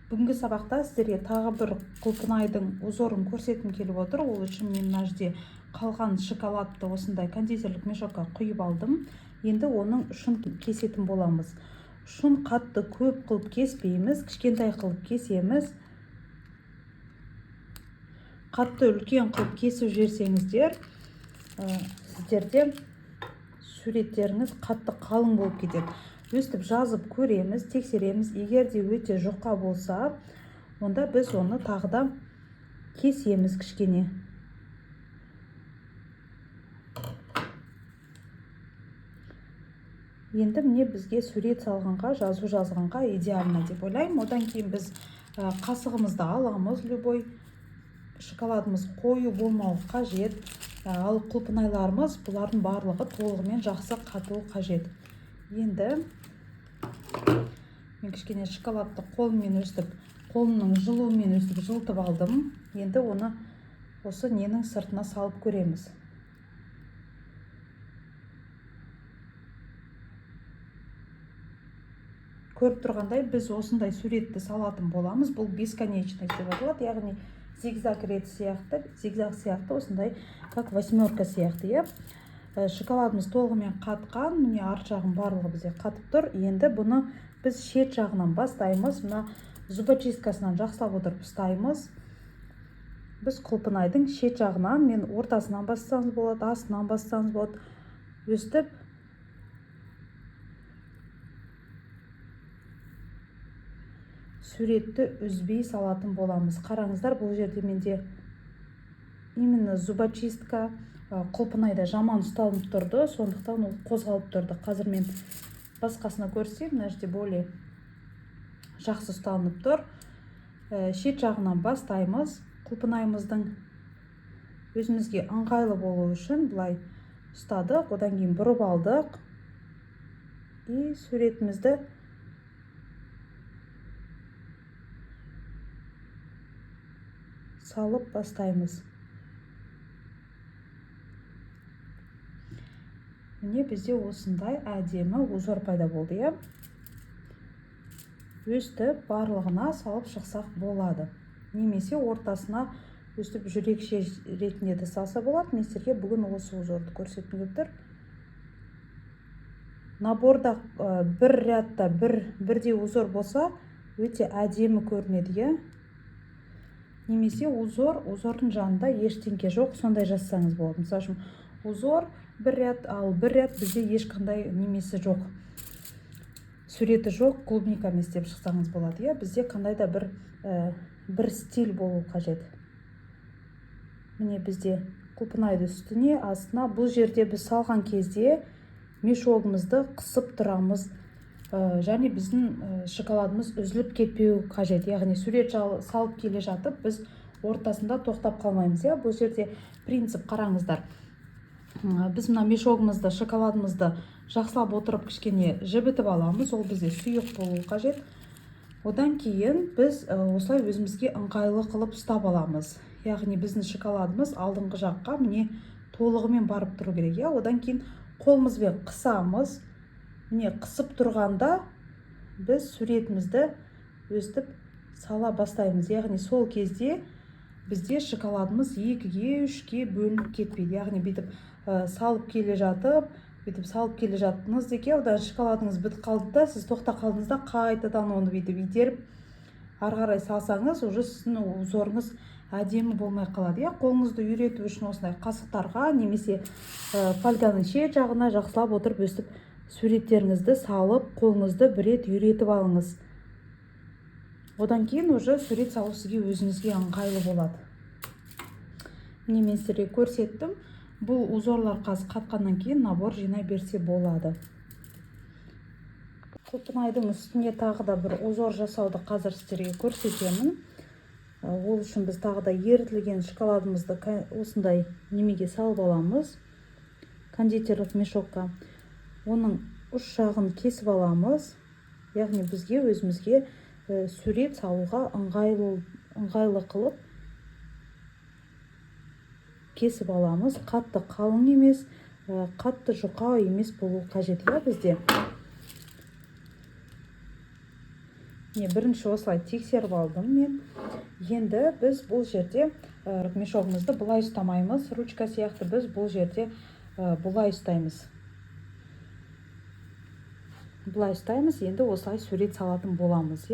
Бүгінгі сабақта сіздерге тағы бір құлпынайдың узорын көрсеткім келіп отыр. Ол үшін мен мына жерде қалған шоколадты осындай кондитерлік мешокқа құйып алдым. Енді оның ұшын кесетін боламыз. Ұшын қатты көп қылып кеспейміз, кішкентай қылып кесеміз. Қатты үлкен қылып кесіп жіберсеңіздер, сіздерде суреттеріңіз қатты қалың болып кетеді. Өстіп жазып көреміз, тексереміз. Егер де өте жұқа болса, онда біз оны тағы да кесеміз кішкене. Енді міне бізге сурет салғанға, жазу жазғанға идеально деп ойлаймын. Одан кейін біз қасығымызды аламыз, любой шоколадымыз қою болмауы қажет. Ал құлпынайларымыз бұлардың барлығы толығымен жақсы қатуы қажет. Енді мен кішкене шоколадты қолыммен өстіп, қолымның жылуымен өстіп жылытып алдым. Енді оны осы ненің сыртына салып көреміз. Көріп тұрғандай біз осындай суретті салатын боламыз. Бұл бесконечность деп аталады, яғни зигзаг рет сияқты, зигзаг сияқты, осындай как восьмерка сияқты. Шоколадымыз толығымен қатқан, міне арт жағын барлығы бізде қатып тұр. Енді бұны біз шет жағынан бастаймыз. Мына зубочисткасынан жақсылап отырып ұстаймыз. Біз құлпынайдың шет жағынан, мен ортасынан бастасаңыз болады, астынан бастасаңыз болады, өстіп суретті үзбей салатын боламыз. Қараңыздар, бұл жерде менде именно зубочистка құлпынайда жаман ұсталып тұрды, сондықтан ол қозғалып тұрды. Қазір мен басқасына көрсем, мына жерде более жақсы ұсталынып тұр. Шет жағынан бастаймыз. Құлпынайымыздың өзімізге ыңғайлы болу үшін былай ұстадық, одан кейін бұрып алдық и суретімізді салып бастаймыз. Міне бізде осындай әдемі узор пайда болды. Өстіп барлығына салып шықсақ болады. Немесе ортасына өстіп жүрекше ретінде де салса болады. Мен сіздерге бүгін осы узорды көрсеткім келіп тұр. Наборда бір рядта бірдей узор болса, өте әдемі көрінеді. Немесе узордың жанында ештеңке жоқ, сондай жазсаңыз болады. Мысалы үшін узор бір ряд, ал бір ряд бізде ешқандай немесі жоқ, суреті жоқ, клубникамен істеп шықсаңыз болады. Бізде қандай да бір стиль болу қажет. Міне бізде құлпынайды үстіне, астына. Бұл жерде біз салған кезде мешогымызды қысып тұрамыз, және біздің шоколадымыз үзіліп кетпеу қажет. Яғни сурет салып келе жатып, біз ортасында тоқтап қалмаймыз. Бұл жерде принцип, қараңыздар. Біз мына мешогымызды, шоколадымызды жақсылап отырып кішкене жібітіп аламыз. Ол бізде сұйық болу қажет. Одан кейін біз осылай өзімізге ыңғайлы қылып ұстап аламыз. Яғни біздің шоколадымыз алдыңғы жаққа міне толығымен барып тұру керек. Одан кейін қолымызбен қысамыз. Міне қысып тұрғанда біз суретімізді өстіп сала бастаймыз. Яғни сол кезде бізде шоколадымыз 2-ге, 3-ге бөлініп кетпейді. Яғни бүйтіп салып келе жатып, бүйтіп салып келе жаттыңыз деке, одан шоколадыңыз бітіп қалды да, сіз тоқта қалдыңыз да, қайтадан оны бүйтіп итеріп ары қарай салсаңыз, уже сіздің узорыңыз әдемі болмай қалады. Қолыңызды үйрету үшін осындай қасықтарға немесе фольганың шет жағына жақсылап отырып өстіп суреттеріңізді салып, қолыңызды бір рет үйретіп алыңыз. Одан кейін уже сурет салу сізге өзіңізге ыңғайлы болады. Міне мен сіздерге көрсеттім. Бұл узорлар қазір қатқаннан кейін набор жинай берсе болады. Құлпынайдың үстіне тағы да бір узор жасауды қазір сіздерге көрсетемін. Ол үшін біз тағы да ерітілген шоколадымызды осындай немеге салып аламыз. Кондитерлік мешокқа. Оның ұш жағын кесіп аламыз. Яғни бізге өзімізге сурет салуға ыңғайлы қылып кесіп аламыз. Қатты қалың емес, қатты жұқа емес болу қажет. Бізде бірінші осылай тексеріп алдым мен. Енді біз бұл жерде мешогымызды бұлай ұстамаймыз. Ручка сияқты біз бұл жерде бұлай ұстаймыз. Енді осылай сурет салатын боламыз,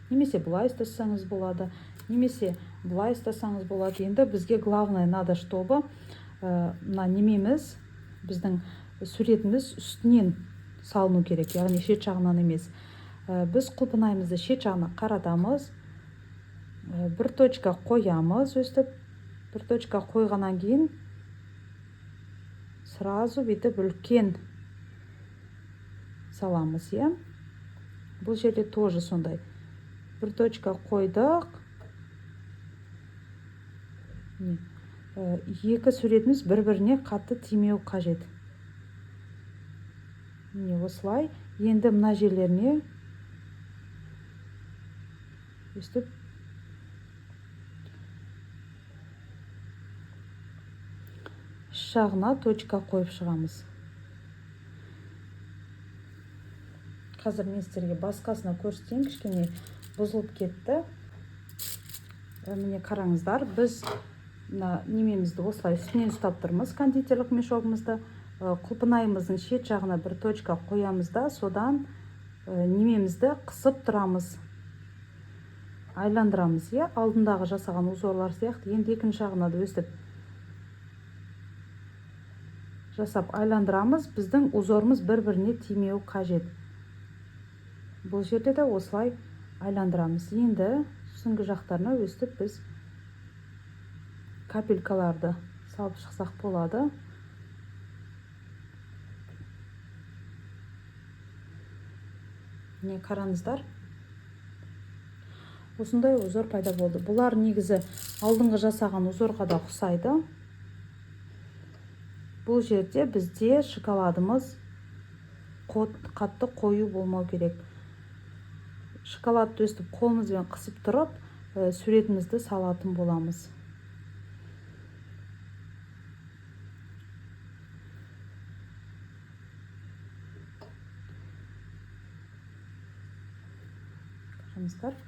Немесе бұлай ұстасаңыз болады, немесе бұлай ұстасаңыз болады. Енді бізге главное надо, чтобы мына немеміз, біздің суретіміз үстінен салыну керек, яғни шет жағынан емес. Біз құлпынайымызды шет жағына қаратамыз, бір точка қоямыз, өстіп бір точка қойғаннан кейін сразу бүйтіп үлкен саламыз, Бұл жерде тоже сондай. Бір точка қойдық. Екі суретіміз бір-біріне қатты тимеу қажет. Осылай. Енді мына жерлеріне өстіп жағына точка қойып шығамыз. Қазір мен сіздерге басқасына көрсетейін, кішкене бұзылып кетті. Міне қараңыздар, біз немемізді осылай үстінен ұстап тұрмыз, кондитерлік мешогымызды. Құлпынайымыздың шет жағына бір точка қоямыз да, содан немемізді қысып тұрамыз. Айландырамыз, алдындағы жасаған узорлар сияқты. Енді екінші жағына да өстіп жасап айландырамыз. Біздің узорымыз бір-біріне тимеу қажет. Бұл жерде де осылай айландырамыз. Енді сүңгі жақтарына өстіп біз капелькаларды салып шықсақ болады. Не қараңыздар. Осындай узор пайда болды. Бұлар негізі алдыңғы жасаған узорға да ұқсайды. Бұл жерде бізде шоколадымыз қатты қою болмау керек. Шоколадты өстіп қолымызбен қысып тұрып, суретімізді салатын боламыз. Қараңыздар.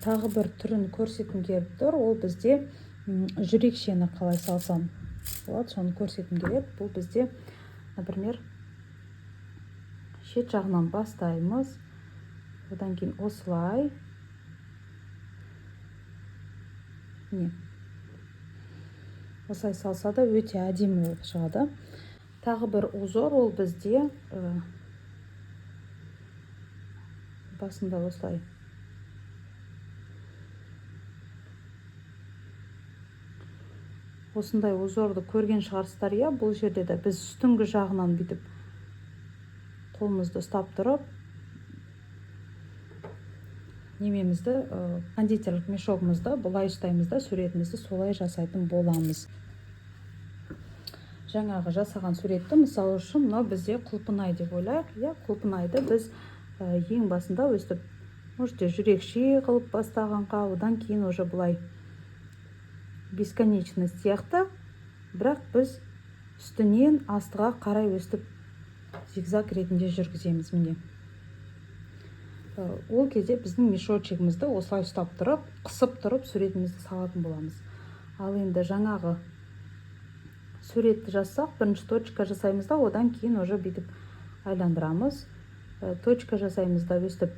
Тағы бір түрін көрсеткім келіп тұр. Ол бізде жүрекшені қалай салсам болады, соны көрсеткім келеді. Бұл бізде, например, шет жағынан бастаймыз. Одан кейін осылай. Осылай салса да өте әдемі болып шығады. Тағы бір узор, ол бізде басында осылай. Осындай узорды көрген шығарсыздар, бұл жерде де біз үстіңгі жағынан бүйтіп қолымызды ұстап тұрып, немемізді, кондитерлік мешогымызды бұлай ұстаймыз да, суретімізді солай жасайтын боламыз. Жаңағы жасаған суретті, мысалы үшін, мынау бізде құлпынай деп ойлайық. Құлпынайды біз ең басында өстіп, можете жүрекше қылып бастағанға, одан кейін уже бұлай бесконечность сияқты, бірақ біз үстінен астыға қарай өстіп зигзаг ретінде жүргіземіз. Міне. Ол кезде біздің мешочегімізді осылай ұстап тұрып, қысып тұрып суретімізді салатын боламыз. Ал енді жаңағы суретті жазсақ, бірінші точка жасаймыз да, одан кейін уже бүйтіп айландырамыз. Точка жасаймыз да, өстіп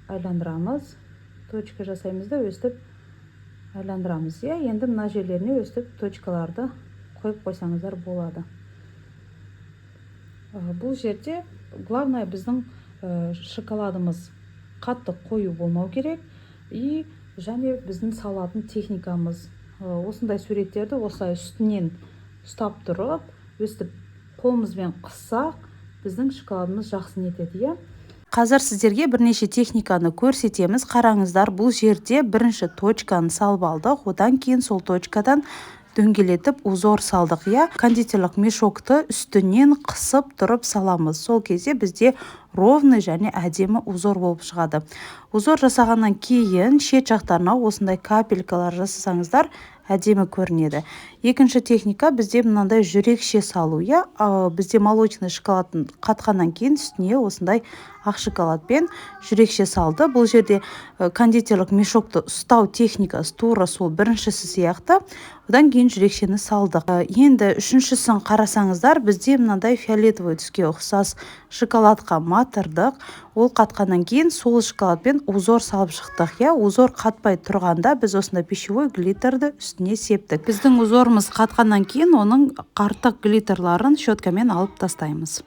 айландырамыз. Точка жасаймыз да, өстіп айландырамыз. Енді мына жерлеріне өстіп точкаларды қойып қойсаңыздар болады. Бұл жерде главное біздің шоколадымыз қатты қою болмау керек. И және біздің салатын техникамыз. Осындай суреттерді осылай үстінен ұстап тұрып, өстіп қолымызбен қыссақ, біздің шоколадымыз жақсы нетеді. Қазір сіздерге бірнеше техниканы көрсетеміз. Қараңыздар, бұл жерде бірінші точканы салып алдық, одан кейін сол точкадан дөңгелетіп узор салдық. Кондитерлік мешокты үстінен қысып тұрып саламыз. Сол кезде бізде ровный және әдемі узор болып шығады. Узор жасағаннан кейін шет жақтарына осындай капелькалар жасасаңыздар әдемі көрінеді. Екінші техника бізде мынандай жүрекше салу. Бізде молочный шоколадын қатқаннан кейін үстіне осындай ақ шоколадпен жүрекше салды. Бұл жерде кондитерлік мешокты ұстау техникасы тура сол біріншісі сияқты. Одан кейін жүрекшені салдық. Енді үшіншісін қарасаңыздар, бізде мынандай фиолетовый түске ұқсас шоколадқа матырдық. Ол қатқаннан кейін сол шоколадпен узор салып шықтық. Узор қатпай тұрғанда біз осында пищевой глиттерді үстіне септік. Біздің узорымыз қатқаннан кейін оның артық глиттерларын щеткамен алып тастаймыз.